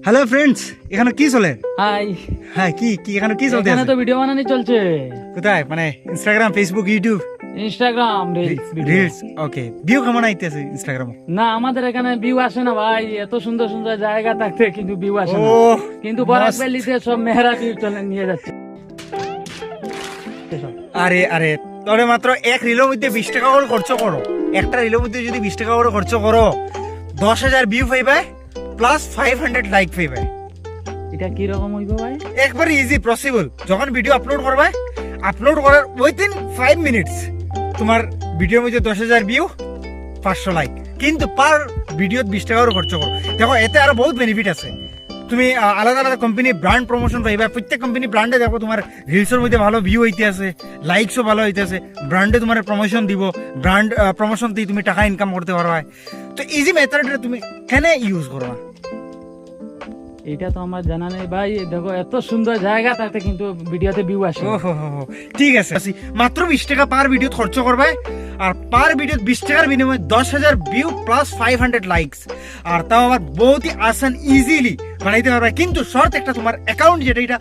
Hello friends, এখানে কি চলে? হাই। হ্যাঁ, কি কি এখানে কি চলতে এখানে আছে? তো ভিডিও বানানি চলছে। কোথায়? মানে Instagram, Facebook, YouTube, Instagram reels. Okay, view কেমন আইতেছে ইনস্টাগ্রাম? না, আমাদের এখানে ভিউ আসে না ভাই। এত সুন্দর সুন্দর জায়গা থাকতে কিন্তু ভিউ আসে না। ও কিন্তু বরাক ভ্যালিতে সব মেহরা ভিউ চলে নিয়ে যাচ্ছে। আরে আরে, তোরে মাত্র এক রিলের মধ্যে 20 টাকা করে খরচ করো। একটা রিলের মধ্যে যদি 20 টাকা করে খরচ করো, 10,000 ভিউ পাইবে প্লাস 500 লাইক পাইবে। এটা কি রকম হইব ভাই? একবারে ইজি পসিবল। যখন ভিডিও আপলোড করবে, আপলোড করার উইথিন 5 মিনিটস তোমার ভিডিওর মধ্যে 10,000 ভিউ, 500 লাইক। কিন্তু পার ভিডিওত 20 টাকা করে খরচ করো। দেখো, এতে আরো বহুত বেনিফিট আছে। তুমি আলাদা আলাদা কোম্পানি ব্র্যান্ড প্রমোশন পাইবা। প্রত্যেক কোম্পানি ব্র্যান্ডে দেখো তোমার রিলসের মধ্যে ভালো ভিউ হইতে আছে, লাইকসও ভালো হইতে আছে। ব্র্যান্ডে তোমার প্রমোশন দিব, ব্র্যান্ড প্রমোশন দিয়ে তুমি টাকা ইনকাম করতে পারবা। তো ইজি মেথডটা তুমি কেন ইউজ করো না? এটা তো আমার জানা নেই ভাই। দেখো, এত সুন্দর জায়গা থাকতে কিন্তু ভিডিওতে ভিউ আসে। ও হো হো, ঠিক আছে। মাত্র 20 টাকা পার ভিডিও খরচ করবে, আর পার ভিডিও 20 টাকার বিনিময়ে 10,000 ভিউ প্লাস 500 লাইকস। আর তাও আবার বহুতই আসান, ইজিলি বানাইতে পারবে। কিন্তু শর্ত একটা, তোমার অ্যাকাউন্ট যেটা, এটা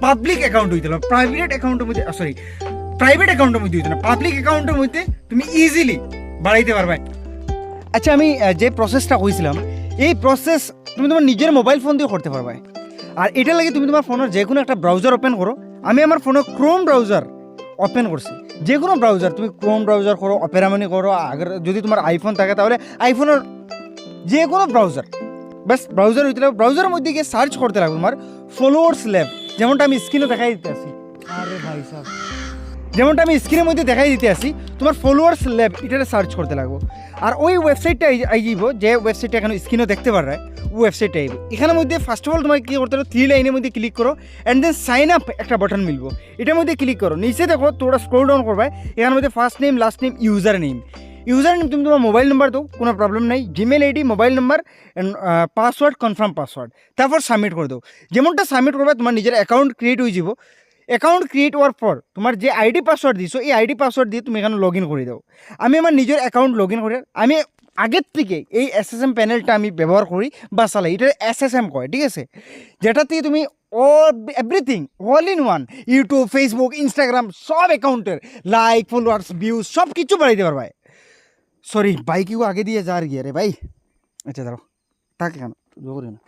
পাবলিক অ্যাকাউন্ট হইতে হবে। প্রাইভেট অ্যাকাউন্টের মধ্যে, সরি, প্রাইভেট অ্যাকাউন্টের মধ্যে হইতে না, পাবলিক অ্যাকাউন্টের মধ্যে তুমি ইজিলি বাড়াইতে পারবে। আচ্ছা, আমি যে প্রসেসটা কইছিলাম, এই প্রসেস তুমি তোমার নিজের মোবাইল ফোন দিয়ে করতে পারবে। আর এটা লাগে তুমি তোমার ফোনের যে কোনো একটা ব্রাউজার ওপেন করো। আমি আমার ফোনে ক্রোম ব্রাউজার ওপেন করছি। যে কোনো ব্রাউজার, তুমি ক্রোম ব্রাউজার করো, অপেরা মানি করো। আগের যদি তোমার আইফোন থাকে তাহলে আইফোনের যে কোনো ব্রাউজার, ব্যাস ব্রাউজার হইতে লাগবে। ব্রাউজারের মধ্যে গিয়ে সার্চ করতে লাগবে তোমার ফলোয়ার্স ল্যাব, যেমনটা আমি স্ক্রিনে দেখাই দিতে আসি। আরে ভাই সাহেব, যেমনটা আমি স্ক্রিনের মধ্যে দেখাই দিতে আসি, তোমার ফলোয়ার্স ল্যাব এটাতে সার্চ করতে লাগবো। আর ওই ওয়েবসাইটটা আইব, যে ওয়েবসাইটটা এখন স্ক্রিনে দেখতে পারে, ওই ওয়েবসাইটটা আইব। এখানের মধ্যে ফার্স্ট অফ অল তোমাকে কী করতে হবে, 3 লাইনের মধ্যে ক্লিক করো, অ্যান্ড দেন সাইন আপ একটা বাটন মিলবো। এটার মধ্যে ক্লিক করো। নিচে দেখো তোমরা স্ক্রল ডাউন করবে, এখানের মধ্যে first name, last name, user name. তুমি তোমার মোবাইল নাম্বার দাও, কোনো প্রবলেম নাই। Gmail ID, mobile number, password, confirm password, তারপর সাবমিট করে দাও। যেমনটা সাবমিট করবে, তোমার নিজের অ্যাকাউন্ট ক্রিয়েট হয়ে যাব। অ্যাকাউন্ট ক্রিয়েট হওয়ার পর তোমার যে আইডি পাসওয়ার্ড দিছো, এই আইডি পাসওয়ার্ড দিয়ে তুমি এখানে লগ ইন করে দাও। আমি আমার নিজের অ্যাকাউন্ট লগ ইন করে, আমি আগের থেকে এই SSM প্যানেলটা আমি ব্যবহার করি বা চালাই। এটা SSM কয়, ঠিক আছে? যেটা থেকে তুমি everything all in one, YouTube, Facebook, Instagram সব অ্যাকাউন্টের লাইক, ফলোয়ার্স, ভিউজ সব কিছু বাড়াইতে পারবে। সরি, বাইকেও আগে দিয়ে যার গিয়ে রে ভাই। আচ্ছা দাঁড়ো, তাকে কেন করি না,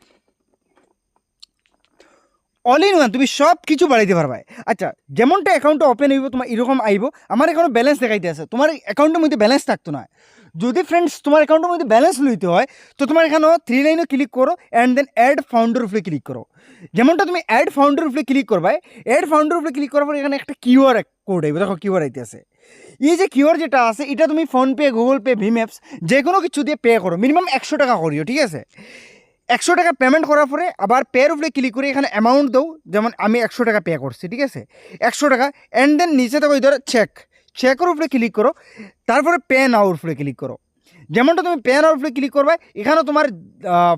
অল ইন ওয়ান তুমি সব কিছু বাড়াইতে পারবে। আচ্ছা, যেমনটা অ্যাকাউন্টটা ওপেন হইব, তোমার এরকম আইব। আমার এখানে ব্যালেন্স দেখাইতে আছে, তোমার অ্যাকাউন্টের মধ্যে ব্যালেন্স থাকতো না। যদি ফ্রেন্ডস তোমার অ্যাকাউন্টের মধ্যে ব্যালেন্স লইতে হয়, তো তোমার এখানেও 3 লাইনে ক্লিক করো, অ্যান্ড দেন অ্যাড ফাউন্ডার উপরে ক্লিক করো। যেমনটা তুমি অ্যাড ফাউন্ডার উপরে ক্লিক করবে, অ্যাড ফাউন্ডার উপরে ক্লিক করার পর এখানে একটা কিউআর কোড আইবে। দেখো কিউআর আইতে আছে। এই যে কিউআর যেটা আছে, এটা তুমি ফোনপে, গুগল পে, ভিম অ্যাপস যে কোনো কিছু দিয়ে পে করো। মিনিমাম 100 টাকা করিও, ঠিক আছে? 100 টাকা পেমেন্ট করার পরে আবার পের উপরে ক্লিক করে এখানে অ্যামাউন্ট দাও। যেমন আমি 100 টাকা পে করছি, ঠিক আছে? 100 টাকা, অ্যান্ড দেন নিচে দেখো ধরো চেকের উপরে ক্লিক করো, তারপরে পে নাওর উপরে ক্লিক করো। যেমনটা তুমি পে নাওর উপরে ক্লিক করবে, এখানে তোমার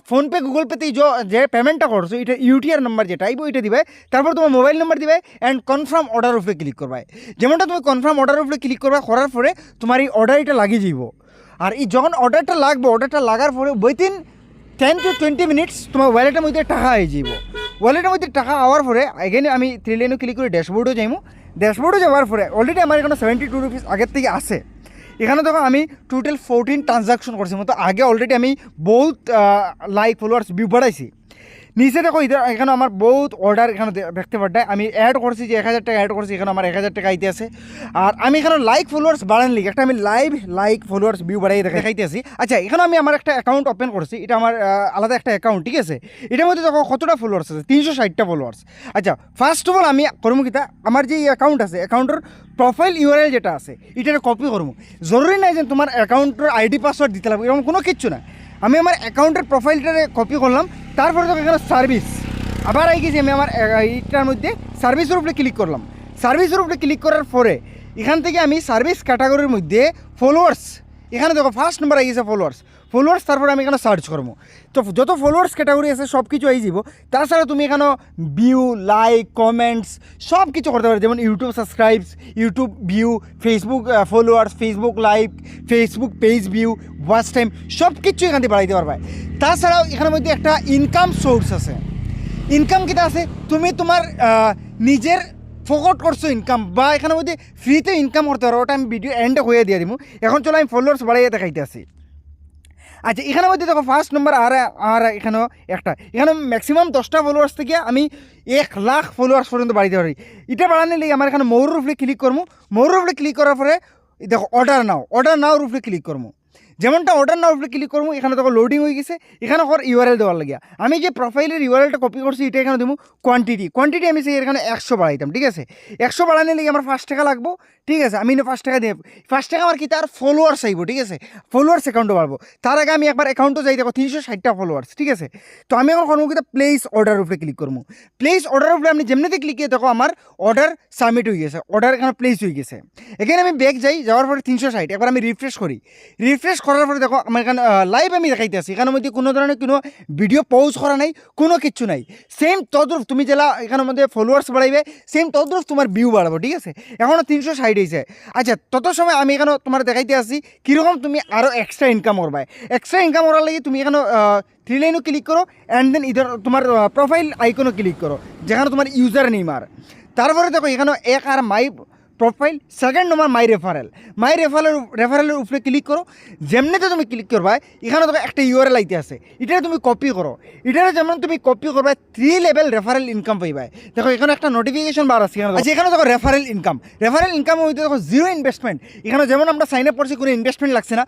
ফোনপে, গুগল পেতেই যে পেমেন্টটা করছো, এটা ইউটিআর নাম্বার যেটা আইব ওইটা দিবে। তারপর তোমার মোবাইল নাম্বার দিবে, অ্যান্ড কনফার্ম অর্ডার উপরে ক্লিক করবে। যেমনটা তুমি কনফার্ম অর্ডার উপরে ক্লিক করবে, করার পরে তোমার এই অর্ডার এটা লাগিয়ে যাইব। আর এই যখন অর্ডারটা লাগবে, অর্ডারটা লাগার পরে উইথিন 10 to 20 মিনিটস তোমার ওয়ালেটের মধ্যে টাকা হয়ে যাব। ওয়ালেটের মধ্যে টাকা আওয়ার পরে এখানে আমি 3 লাইনে ক্লিক করে ড্যাশবোর্ডও যাইমু। ড্যাশবোর্ডে যাওয়ার পরে অলরেডি আমার এখানে 72 রুপিস আগের থেকে আছে। এখানে দেখো আমি টোটাল 14 ট্রানজাকশন করছি মতো। আগে অলরেডি আমি বহুত লাইক, ফলোয়ার্স, ভিউ বাড়াইছি। নিচে দেখো এখানে আমার বহুত অর্ডার এখানে দেখতে পাঠায়। আমি অ্যাড করছি, যে 1000 টাকা অ্যাড করছি, এখানে আমার 1000 টাকা আইতে আছে। আর আমি এখানে লাইক, ফলোয়ার্স বাড়ান লিখে একটা আমি লাইক, ফলোয়ার্স, ভিউ বাড়াই দেখাইতে আছি। আচ্ছা, এখানে আমি আমার একটা অ্যাকাউন্ট ওপেন করছি। এটা আমার আলাদা একটা অ্যাকাউন্ট, ঠিক আছে? এটার মধ্যে দেখো কতটা ফলোয়ার্স আছে, 360টা ফলোয়ার্স। আচ্ছা, ফার্স্ট অফ অল আমি করবো কিতা, আমার যে অ্যাকাউন্ট আছে, অ্যাকাউন্টের প্রোফাইল ইউআরএল যেটা আছে, এটা কপি করবো। জরুরি নাই যে তোমার অ্যাকাউন্টের আইডি পাসওয়ার্ড দিতে লাগবে, এরকম কোনো কিচ্ছু না। আমি আমার অ্যাকাউন্টের প্রোফাইলটারে কপি করলাম। তারপরে তো এখানে সার্ভিস আবার আই গেছি। আমি আমার এইটার মধ্যে সার্ভিসের উপরে ক্লিক করলাম। সার্ভিসের উপরে ক্লিক করার পরে এখান থেকে আমি সার্ভিস ক্যাটাগরির মধ্যে ফলোয়ার্স, এখানে দেখো ফার্স্ট নাম্বার আই গেছে ফলোয়ার্স, তারপরে আমি এখানে সার্চ করবো। তো যত ফলোয়ার্স ক্যাটাগরি আছে সব কিছু এই যাব। তাছাড়া তুমি এখানে ভিউ, লাইক, কমেন্টস সব কিছু করতে পারো, যেমন YouTube subscribes, YouTube view, Facebook followers, Facebook like, Facebook page view, watch time সব কিছু এখান থেকে বাড়াইতে পারবে। তাছাড়াও এখানের মধ্যে একটা ইনকাম সোর্স আছে। ইনকাম কিটা আছে, তুমি তোমার নিজের ফোকট করছো ইনকাম, বা এখানের মধ্যে ফ্রিতে ইনকাম করতে পারো, ওটা আমি ভিডিও এন্ডে হয়ে দিয়ে দিব। এখন চলো আমি ফলোয়ার্স বাড়াইয়া দেখাইতে আসি। আচ্ছা, এখানের মধ্যে দেখো ফার্স্ট নম্বর আর এখানেও একটা, এখানে ম্যাক্সিমাম 10টা ফলোয়ার্স থেকে আমি 1,00,000 ফলোয়ার্স পর্যন্ত বাড়িতে পারি। এটা বাড়ানো লেগে আমার এখানে মোর উপরে ক্লিক করবো। মোর উপরে ক্লিক করার পরে দেখো অর্ডার নাও উপরে ক্লিক করবো। যেমনটা অর্ডার নাও উপরে ক্লিক করবো, এখানে দেখো লোডিং হয়ে গেছে। এখানে ইউআরএল দেওয়ার লাগে আমি যে প্রোফাইলের ইউআরএলটা কপি করছি, এটা এখানে দেবো কোয়ান্টিটি আমি সেই এখানে 100 বাড়াইতাম, ঠিক আছে। 100 বাড়ানোর লেগে আমার 5 টাকা লাগবো, ঠিক আছে। আমি 5 টাকা দিয়ে 5 টাকা আমার কি তার ফলোয়ার্স আইব, ঠিক আছে। ফলোয়ার্স অ্যাকাউন্টও বাড়বো। তার আগে আমি একবার অ্যাকাউন্টও যাই, দেখো 360টা ফলোয়ার্স, ঠিক আছে। তো আমি এখন কোনো কিন্তু প্লেস অর্ডার উপরে ক্লিক করবো। প্লেস অর্ডার উপরে আমি যেমনিতে ক্লিক করে দেখো আমার অর্ডার সাবমিট হয়ে গেছে, অর্ডার এখানে প্লেস হয়ে গেছে। এখানে আমি ব্যাক যাওয়ার পরে 360, একবার আমি রিফ্রেশ করার পরে দেখো আমার এখানে লাইভ আমি দেখাইতে আসি। এখানের মধ্যে কোনো ধরনের কোনো ভিডিও পজ করা নাই, কোনো কিচ্ছু নাই। সেম তদ্রুপ তুমি যেটা এখানের মধ্যে ফলোয়ার্স বাড়াইবে, সেম তদ্রুপ তোমার ভিউ বাড়াবো, ঠিক আছে। এখনও 360 হয়েছে। আচ্ছা, তত সময় আমি এখানে তোমার দেখাইতে আসি কীরকম তুমি আরও এক্সট্রা ইনকাম করবা। এক্সট্রা ইনকাম করার লাগে তুমি এখানে 3 লাইনও ক্লিক করো, অ্যান্ড দেন ইধর তোমার প্রোফাইল আইকনও ক্লিক করো, যেখানে তোমার ইউজার নেম। আর তারপরে দেখো এখানে এক আর মাই প্রোফাইল, সেকেন্ড নম্বর মাই রেফারেলের উপরে ক্লিক করো। যেমনিতে তুমি ক্লিক করবা, এখানে তোমার একটা ইউআরএল আইতে আছে, এটা তুমি কপি করো। এটা যেমন তুমি কপি করবা 3 লেভেল রেফারেল ইনকাম পাইবা। দেখো এখানে একটা নোটিফিকেশন বার আছে। আচ্ছা, এখানে দেখো রেফারেল ইনকাম হইতে দেখো 0 ইনভেস্টমেন্ট। এখানে যেমন আমরা সাইন আপ করছি, কোনো ইনভেস্টমেন্ট লাগছে না।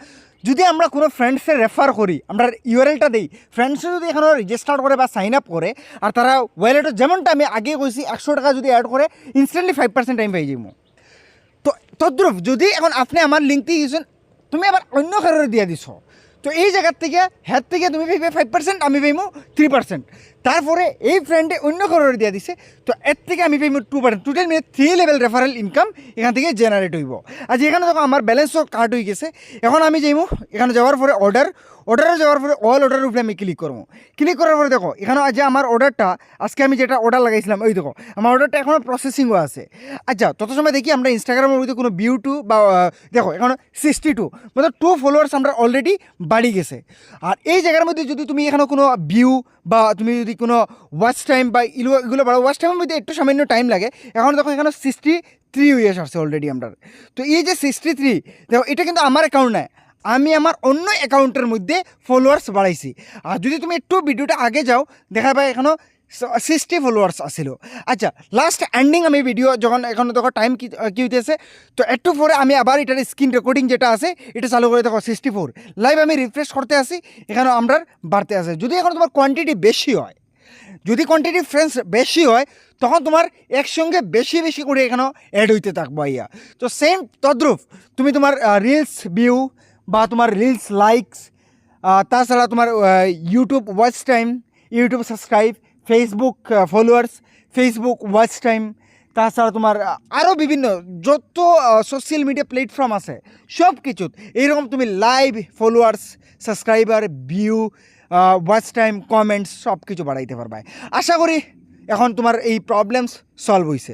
যদি আমরা কোনো ফ্রেন্ডসে রেফার করি, আমরা ইউআরএলটা দিই, ফ্রেন্ডসে যদি এখানে রেজিস্টার করে বা সাইন আপ করে, আর তারা ওয়ালেটে যেমনটা আমি আগে কইছি 100 টাকা যদি অ্যাড করে, ইনস্ট্যান্টলি 5% টাইম পাই যাবো। তো তদ্রুপ যদি এখন আপনি আমার লিঙ্কটি দিয়েছেন, তুমি আবার অন্য কারোর দিয়ে দিছ, তো এই জায়গার থেকে হ্যার থেকে তুমি পাইবে 5%, আমি পাইবো 3%। তারপরে এই ফ্রেন্ডে অন্য কারোর দিয়ে দিছে, তো এর থেকে আমি পাইবো 2%। টোটাল মিলে 3 লেভেল রেফারেল ইনকাম এখান থেকে জেনারেট হইব। আর এখানে দেখো আমার ব্যালেন্সও কাট হয়ে গেছে। এখন আমি যাইবো এখানে যাওয়ার পরে অর্ডারে যাওয়ার পরে অল অর্ডারের উপরে আমি ক্লিক করবো। ক্লিক করার পরে দেখো এখানে যে আমার অর্ডারটা আজকে আমি যেটা অর্ডার লাগাইছিলাম, ওই দেখো আমার অর্ডারটা এখনও প্রসেসিংও আছে। আচ্ছা, তত সময় দেখি আমরা ইনস্টাগ্রামের মধ্যে কোনো ভিউ টু বা দেখো এখন 62 মতলব 2 ফলোয়ার্স আমরা অলরেডি বাড়ি গেছে। আর এই জায়গার মধ্যে যদি তুমি এখানে কোনো ভিউ বা তুমি যদি কোনো ওয়াচ টাইম বা এগুলো বাড়ো, ওয়াচ টাইমের মধ্যে একটু সামান্য টাইম লাগে। এখন দেখো এখানে 63 ইয়ার্স আসছে অলরেডি আমরা। তো এই যে 63, দেখো এটা কিন্তু আমার অ্যাকাউন্ট নয়, আমি আমার অন্য অ্যাকাউন্টের মধ্যে ফলোয়ার্স বাড়াইছি। আর যদি তুমি একটু ভিডিওটা আগে যাও, দেখা পাই এখানেও 60 ফলোয়ার্স আসছিল। আচ্ছা, লাস্ট এন্ডিং আমি ভিডিও যখন এখন দেখো টাইম কি হইতেছে, তো একটু পরে আমি আবার এটার স্ক্রিন রেকর্ডিং যেটা আছে এটা চালু করে দেখো 64 লাইভ আমি রিফ্রেশ করতে আসি, এখানে আমরা বাড়তে আসে। যদি এখন তোমার কোয়ান্টিটি বেশি হয়, যদি কোয়ান্টিটি ফ্রেন্ডস বেশি হয়, তখন তোমার একসঙ্গে বেশি করে এখানেও অ্যাড হইতে থাকবো ইয়া। তো সেম তদ্রুপ তুমি তোমার রিলস ভিউ বা তোমার রিলস লাইকস, তাছাড়া তোমার YouTube watch time, YouTube subscribe, Facebook followers, Facebook watch time, তাছাড়া তোমার আরও বিভিন্ন যত সোশ্যাল মিডিয়া প্ল্যাটফর্ম আছে সব কিছু এইরকম তুমি live, followers, subscriber, view, watch time, comments সব কিছু বাড়াইতে পারবে। আশা করি এখন তোমার এই প্রবলেমস সলভ হয়েছে।